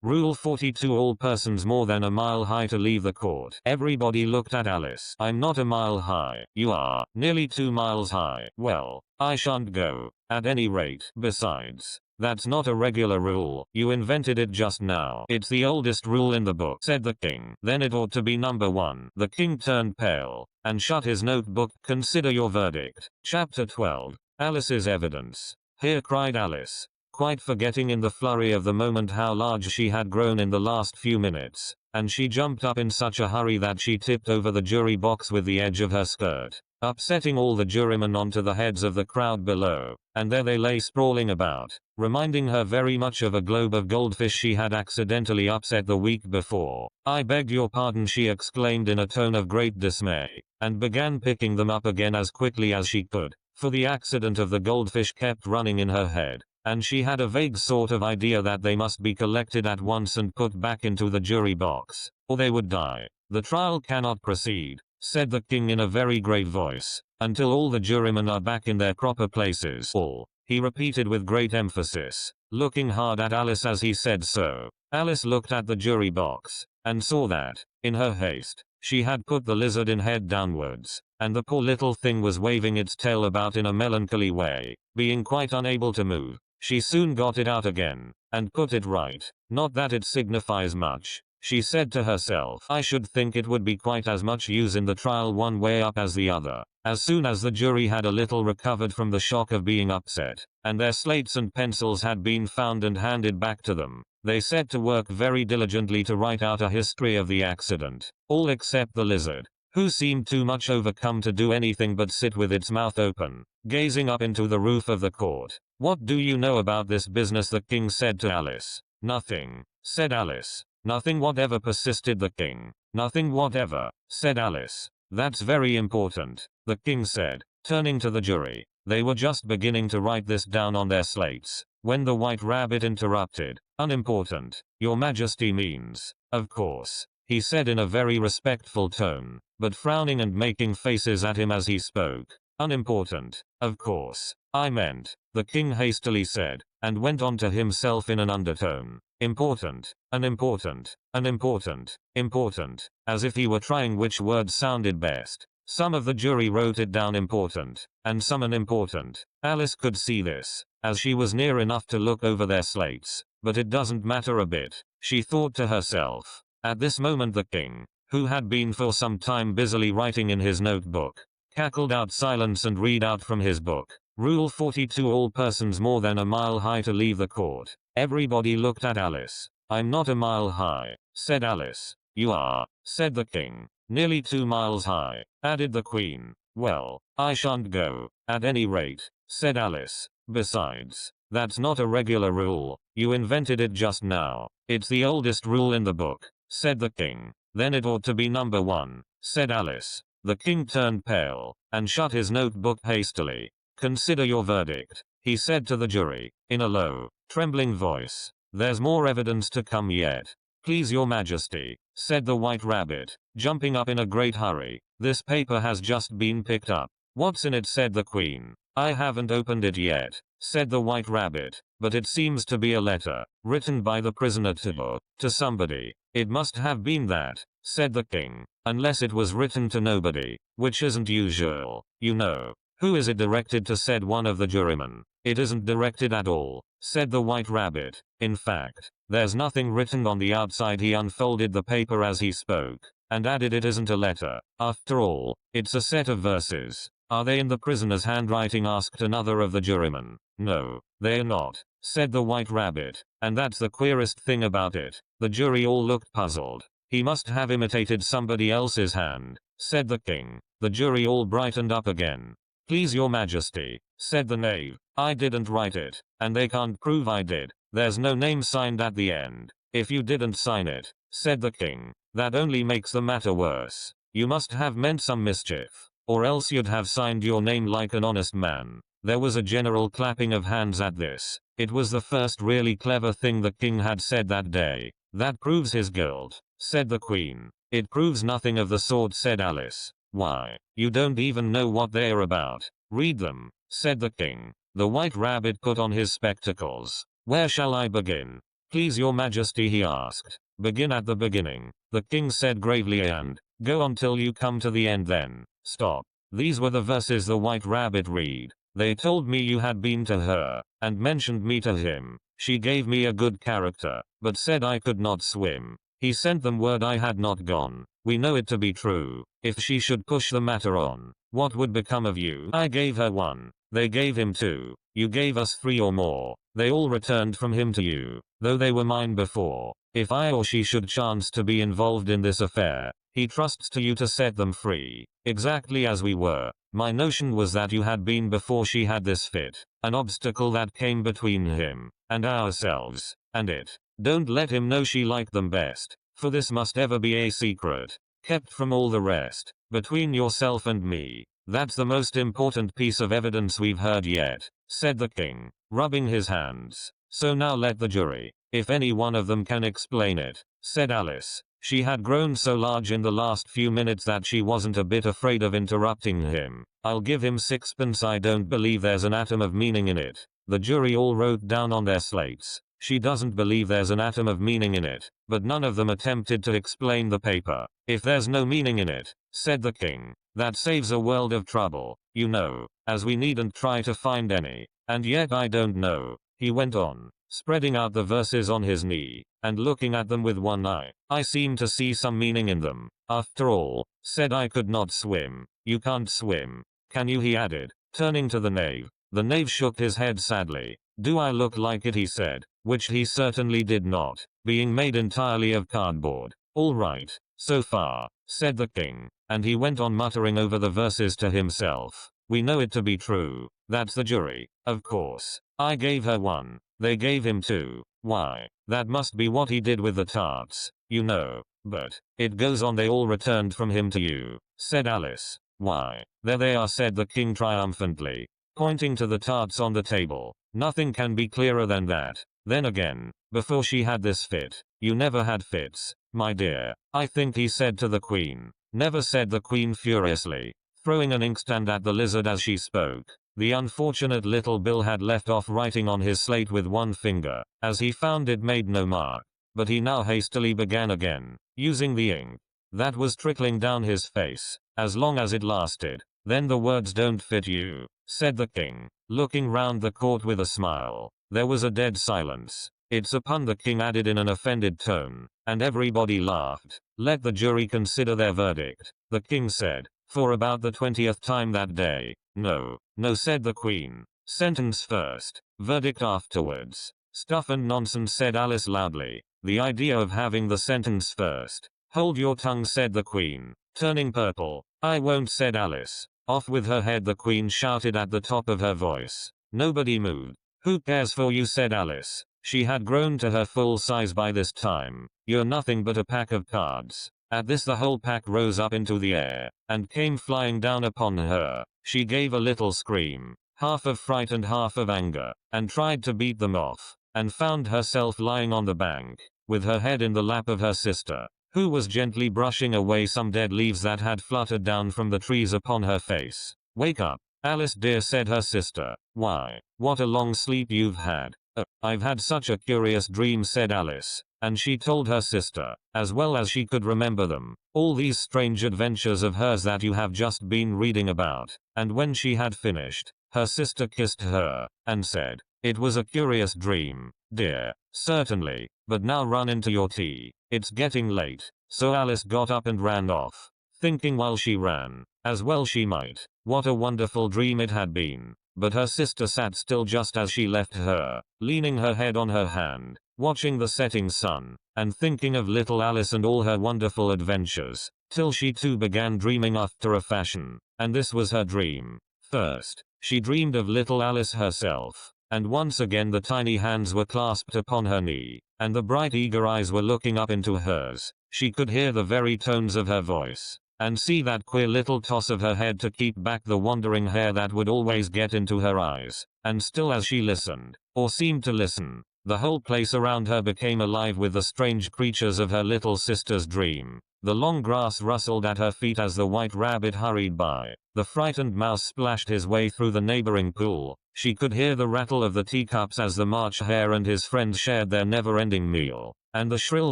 Rule 42. All persons more than a mile high to leave the court. Everybody looked at Alice. I'm not a mile high. You are. Nearly 2 miles high. Well, I shan't go. At any rate. Besides, that's not a regular rule. You invented it just now. It's the oldest rule in the book, said the king. Then it ought to be number 1. The king turned pale and shut his notebook. Consider your verdict. Chapter 12. Alice's evidence. Here, cried Alice, quite forgetting in the flurry of the moment how large she had grown in the last few minutes, and she jumped up in such a hurry that she tipped over the jury box with the edge of her skirt, upsetting all the jurymen onto the heads of the crowd below, and there they lay sprawling about, reminding her very much of a globe of goldfish she had accidentally upset the week before. I beg your pardon, she exclaimed in a tone of great dismay, and began picking them up again as quickly as she could, for the accident of the goldfish kept running in her head, and she had a vague sort of idea that they must be collected at once and put back into the jury box, or they would die. The trial cannot proceed, said the king in a very grave voice, until all the jurymen are back in their proper places. All, he repeated with great emphasis, looking hard at Alice as he said so. Alice looked at the jury box, and saw that, in her haste, she had put the lizard in head downwards, and the poor little thing was waving its tail about in a melancholy way, being quite unable to move. She soon got it out again, and put it right. Not that it signifies much, she said to herself. I should think it would be quite as much use in the trial one way up as the other. As soon as the jury had a little recovered from the shock of being upset, and their slates and pencils had been found and handed back to them, they set to work very diligently to write out a history of the accident, all except the lizard, who seemed too much overcome to do anything but sit with its mouth open, gazing up into the roof of the court. What do you know about this business? The king said to Alice. Nothing, said Alice. Nothing whatever, persisted the king. Nothing whatever, said Alice. That's very important, the king said, turning to the jury. They were just beginning to write this down on their slates, when the White Rabbit interrupted. Unimportant, your majesty means, of course, he said in a very respectful tone, but frowning and making faces at him as he spoke. Unimportant, of course, I meant, the king hastily said, and went on to himself in an undertone. Important, unimportant, unimportant, important, as if he were trying which word sounded best. Some of the jury wrote it down important, and some unimportant. Alice could see this, as she was near enough to look over their slates, but it doesn't matter a bit, she thought to herself. At this moment the king, who had been for some time busily writing in his notebook, cackled out silence and read out from his book. Rule 42. All persons more than a mile high to leave the court. Everybody looked at Alice. I'm not a mile high, said Alice. You are, said the king. Nearly 2 miles high, added the queen. Well, I shan't go. At any rate, said Alice. Besides, that's not a regular rule. You invented it just now. It's the oldest rule in the book, said the king. Then it ought to be number 1, said Alice. The king turned pale, and shut his notebook hastily. Consider your verdict, he said to the jury, in a low, trembling voice. There's more evidence to come yet. Please your majesty, said the White Rabbit, jumping up in a great hurry. This paper has just been picked up. What's in it? Said the queen. I haven't opened it yet, said the White Rabbit, but it seems to be a letter, written by the prisoner to somebody. It must have been that, said the king, unless it was written to nobody, which isn't usual, you know. Who is it directed to? Said one of the jurymen. It isn't directed at all, said the White Rabbit. In fact, there's nothing written on the outside. He unfolded the paper as he spoke, and added, it isn't a letter. After all, it's a set of verses. Are they in the prisoner's handwriting? Asked another of the jurymen. No, they're not, said the White Rabbit, and that's the queerest thing about it. The jury all looked puzzled. He must have imitated somebody else's hand, said the king. The jury all brightened up again. Please your majesty, said the knave, I didn't write it, and they can't prove I did. There's no name signed at the end. If you didn't sign it, said the king, that only makes the matter worse. You must have meant some mischief, or else you'd have signed your name like an honest man. There was a general clapping of hands at this. It was the first really clever thing the king had said that day. That proves his guilt, said the queen. It proves nothing of the sort, said Alice. Why, you don't even know what they're about. Read them, said the king. The White Rabbit put on his spectacles. Where shall I begin? Please your majesty, he asked. Begin at the beginning. The king said gravely, and go on till you come to the end, then stop. These were the verses the white rabbit read. They told me you had been to her, and mentioned me to him. She gave me a good character, but said I could not swim. He sent them word I had not gone. We know it to be true. If she should push the matter on, what would become of you? I gave her 1. They gave him 2. You gave us 3 or more. They all returned from him to you, though they were mine before. If I or she should chance to be involved in this affair, he trusts to you to set them free, exactly as we were. My notion was that you had been before she had this fit, an obstacle that came between him and ourselves, and it. Don't let him know she liked them best, for this must ever be a secret, kept from all the rest, between yourself and me. That's the most important piece of evidence we've heard yet, said the king, rubbing his hands. So now let the jury, if any one of them can explain it, said Alice. She had grown so large in the last few minutes that she wasn't a bit afraid of interrupting him. I'll give him 6pence. I don't believe there's an atom of meaning in it. The jury all wrote down on their slates. She doesn't believe there's an atom of meaning in it, but none of them attempted to explain the paper. If there's no meaning in it, said the king, that saves a world of trouble, you know, as we needn't try to find any. And yet I don't know, he went on, spreading out the verses on his knee, and looking at them with one eye. I seem to see some meaning in them. After all, said I could not swim. You can't swim, can you? He added, turning to the knave. The knave shook his head sadly. Do I look like it? He said, which he certainly did not, being made entirely of cardboard. All right, so far, said the king, and he went on muttering over the verses to himself. We know it to be true. That's the jury, of course. I gave her 1. They gave him 2. Why, that must be what he did with the tarts, you know. But it goes on, they all returned from him to you, said Alice. Why, there they are, said the king triumphantly, pointing to the tarts on the table. Nothing can be clearer than that. Then again, before she had this fit, you never had fits, my dear. I think he said to the queen. Never, said the queen furiously, throwing an inkstand at the lizard as she spoke. The unfortunate little Bill had left off writing on his slate with one finger, as he found it made no mark. But he now hastily began again, using the ink that was trickling down his face, as long as it lasted. Then the words don't fit you, said the king, looking round the court with a smile. There was a dead silence. It's a pun, the king added in an offended tone, and everybody laughed. Let the jury consider their verdict, the king said, for about the 20th time that day. No, no, said the queen. Sentence first, verdict afterwards. Stuff and nonsense, said Alice loudly. The idea of having the sentence first. Hold your tongue, said the queen, turning purple. I won't, said Alice. Off with her head, the queen shouted at the top of her voice. Nobody moved. Who cares for you, said Alice. She had grown to her full size by this time. You're nothing but a pack of cards. At this the whole pack rose up into the air, and came flying down upon her. She gave a little scream, half of fright and half of anger, and tried to beat them off, and found herself lying on the bank, with her head in the lap of her sister, who was gently brushing away some dead leaves that had fluttered down from the trees upon her face. Wake up, Alice dear, said her sister. Why, what a long sleep you've had. I've had such a curious dream, said Alice, and she told her sister, as well as she could remember them, all these strange adventures of hers that you have just been reading about. And when she had finished, her sister kissed her, and said, it was a curious dream, dear. Certainly, but now run into your tea. It's getting late. So Alice got up and ran off, thinking while she ran, as well she might, what a wonderful dream it had been. But her sister sat still just as she left her, leaning her head on her hand, watching the setting sun, and thinking of little Alice and all her wonderful adventures, till she too began dreaming after a fashion. And this was her dream. First, she dreamed of little Alice herself, and once again the tiny hands were clasped upon her knee, and the bright eager eyes were looking up into hers. She could hear the very tones of her voice, and see that queer little toss of her head to keep back the wandering hair that would always get into her eyes. And still as she listened, or seemed to listen, the whole place around her became alive with the strange creatures of her little sister's dream. The long grass rustled at her feet as the white rabbit hurried by. The frightened mouse splashed his way through the neighboring pool. She could hear the rattle of the teacups as the March Hare and his friends shared their never-ending meal, and the shrill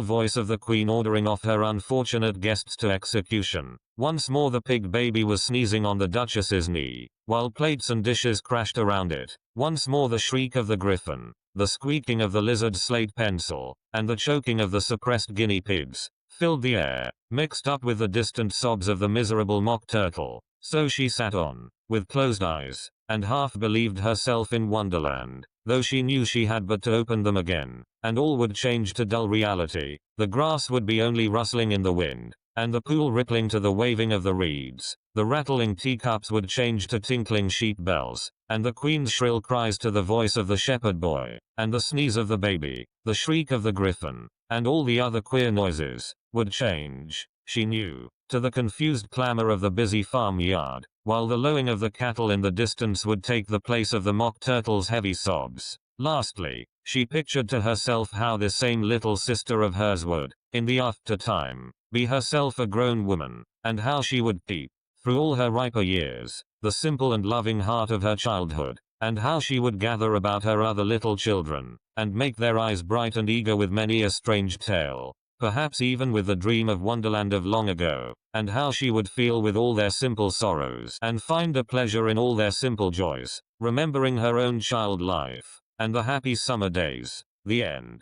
voice of the queen ordering off her unfortunate guests to execution. Once more the pig baby was sneezing on the duchess's knee, while plates and dishes crashed around it. Once more the shriek of the griffin, the squeaking of the lizard's slate pencil, and the choking of the suppressed guinea pigs filled the air, mixed up with the distant sobs of the miserable mock turtle. So she sat on, with closed eyes, and half believed herself in Wonderland, though she knew she had but to open them again, and all would change to dull reality. The grass would be only rustling in the wind, and the pool rippling to the waving of the reeds. The rattling teacups would change to tinkling sheep bells, and the queen's shrill cries to the voice of the shepherd boy, and the sneeze of the baby, the shriek of the griffin, and all the other queer noises, would change, she knew, to the confused clamor of the busy farmyard, while the lowing of the cattle in the distance would take the place of the mock turtle's heavy sobs. Lastly, she pictured to herself how this same little sister of hers would, in the after time, be herself a grown woman, and how she would keep, through all her riper years, the simple and loving heart of her childhood, and how she would gather about her other little children, and make their eyes bright and eager with many a strange tale, perhaps even with the dream of Wonderland of long ago, and how she would feel with all their simple sorrows, and find a pleasure in all their simple joys, remembering her own child life, and the happy summer days. The end.